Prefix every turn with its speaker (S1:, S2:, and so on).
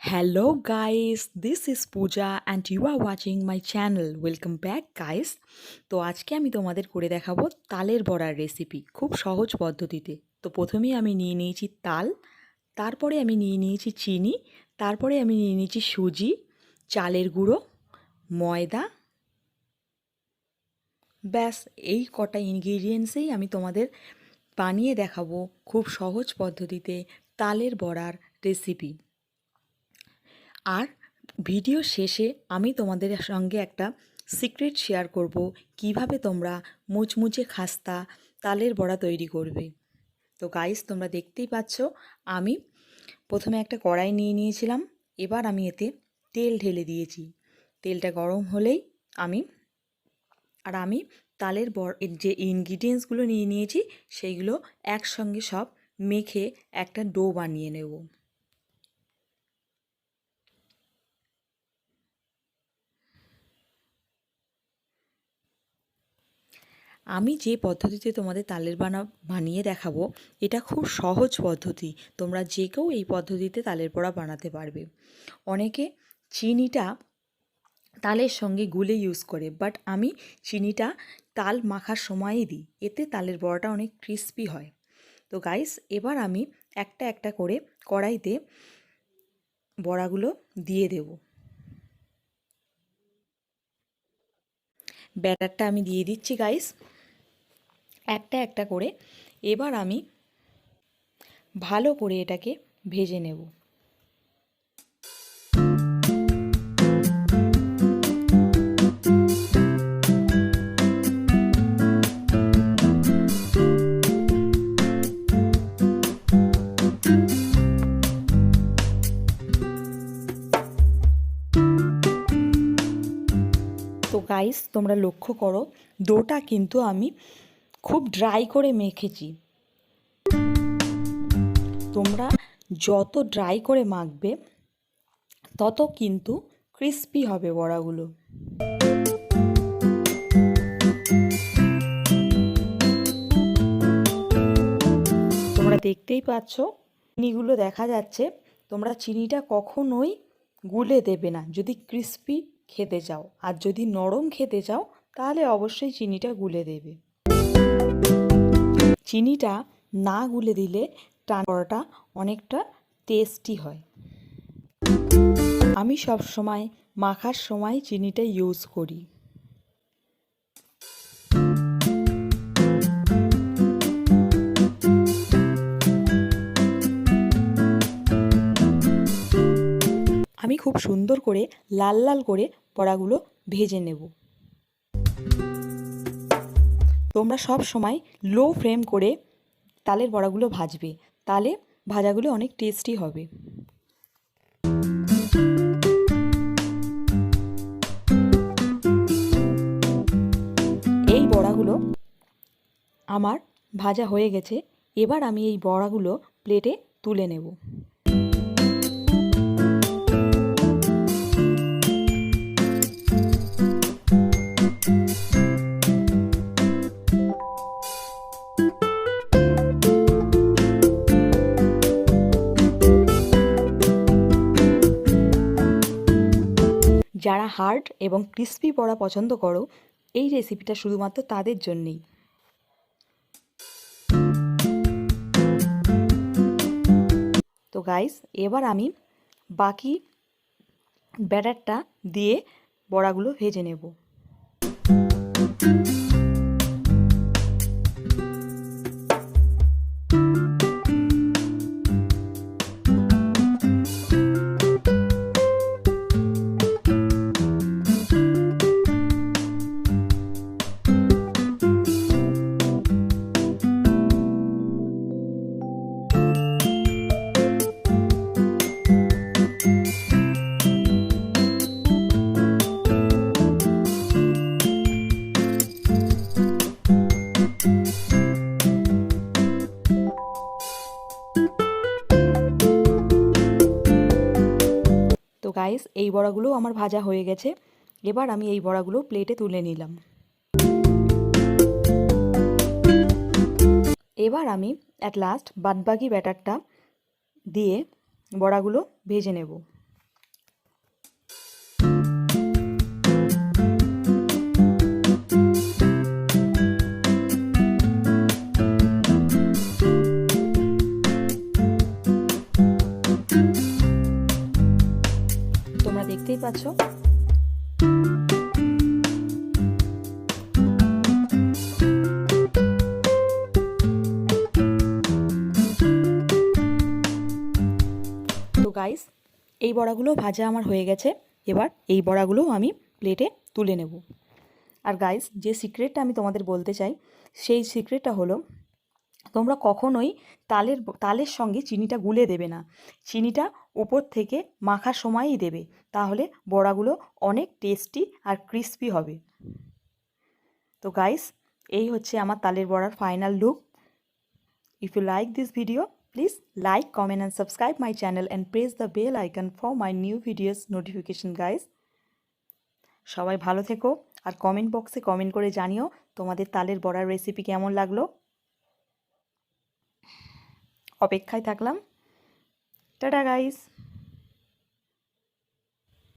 S1: Hello guys, this is Pooja and you are watching my channel. Welcome back guys. তো আজকে আমি তোমাদের করে দেখাবো তালের বড়ার রেসিপি খুব সহজ পদ্ধতিতে। তো প্রথমেই আমি নিয়ে নিয়েছি তাল, তারপরে আমি নিয়ে নিয়েছি চিনি, তারপরে আমি নিয়ে নিয়েছি সুজি, চালের গুঁড়ো, ময়দা। ব্যাস এই কটা ইনগ্রিডিয়েন্টসেই আমি তোমাদের বানিয়ে দেখাবো খুব সহজ পদ্ধতিতে তালের বড়ার রেসিপি। আর ভিডিও শেষে আমি তোমাদের সঙ্গে একটা সিক্রেট শেয়ার করব কিভাবে তোমরা মুচমুচে খাস্তা তালের বড়া তৈরি করবে। তো গাইস, তোমরা দেখতেই পাচ্ছ আমি প্রথমে একটা কড়াই নিয়ে নিয়েছিলাম। এবার আমি এতে তেল ঢেলে দিয়েছি। তেলটা গরম হলেই আমি তালের যে ইনগ্রিডিয়েন্টসগুলো নিয়ে নিয়েছি সেইগুলো একসঙ্গে সব মেখে একটা ডো বানিয়ে নেব। আমি যে পদ্ধতিতে তোমাদের তালের বানিয়ে দেখাবো এটা খুব সহজ পদ্ধতি। তোমরা যে কেউ এই পদ্ধতিতে তালের বড়া বানাতে পারবে। অনেকে চিনিটা তালের সঙ্গে গুলে ইউজ করে, বাট আমি চিনিটা তাল মাখার সময়ই দিই, এতে তালের বড়াটা অনেক ক্রিস্পি হয়। তো গাইস, এবার আমি একটা একটা করে কড়াইতে বড়াগুলো দিয়ে দেব। ব্যাটারটা আমি দিয়ে দিচ্ছি গাইস একটা একটা করে। এবার আমি ভালো করে এটাকে ভেজে নেব। তো গাইস, তোমরা লক্ষ্য করো ডোটা কিন্তু আমি খুব ড্রাই করে মেখেছি। তোমরা যত ড্রাই করে মাখবে তত কিন্তু ক্রিস্পি হবে বড়াগুলো। তোমরা দেখতেই পাচ্ছ চিনিগুলো দেখা যাচ্ছে। তোমরা চিনিটা কখনোই গুলে দেবে না যদি ক্রিস্পি খেতে চাও, আর যদি নরম খেতে চাও তাহলে অবশ্যই চিনিটা গুলে দেবে। চিনিটা না গুলে দিলে বড়াটা অনেকটা টেস্টি হয়। আমি সব সময় মাখার সময় চিনিটা ইউজ করি। আমি খুব সুন্দর করে লাল লাল করে বড়াগুলো ভেজে নেব। তোমরা সব সময় লো ফ্লেম করে তালের বড়াগুলো ভাজবে, তাহলে ভাজাগুলো অনেক টেস্টি হবে। এই বড়াগুলো আমার ভাজা হয়ে গেছে। এবার আমি এই বড়াগুলো প্লেটে তুলে নেব। যারা হার্ড এবং ক্রিস্পি বড়া পছন্দ করো, এই রেসিপিটা শুধুমাত্র তাদের জন্যেই। তো গাইস, এবার আমি বাকি ব্যাটারটা দিয়ে বড়াগুলো ভেজে নেব। তো গাইস, এই বড়াগুলো আমার ভাজা হয়ে গেছে। এবার আমি এই বড়াগুলো প্লেটে তুলে নিলাম। এবার আমি অ্যাট লাস্ট বাদবাকি ব্যাটারটা দিয়ে বড়াগুলো ভেজে নেব। পাচ্ছ। তো গাইস, এই বড়াগুলো ভাজা আমার হয়ে গেছে। এবার এই বড়াগুলো আমি প্লেটে তুলে নেব। আর গাইস, যে সিক্রেটটা আমি তোমাদের বলতে চাই, সেই সিক্রেটটা হলো তোমরা কখনোই তালের সঙ্গে চিনিটা গুলে দেবে না। চিনিটা উপর থেকে মাখার সময়ই দেবে, তাহলে বড়াগুলো অনেক টেস্টি আর ক্রিস্পি হবে। তো গাইস, এই হচ্ছে আমার তালের বড়ার final look. If you like this video, please like, comment and subscribe my channel and press the bell icon for my new videos notification guys. সবাই ভালো থেকো, আর কমেন্ট বক্সে কমেন্ট করে জানিও তোমাদের তালের বড়ার রেসিপি কেমন লাগলো। অপেক্ষায় থাকলাম। Tata guys.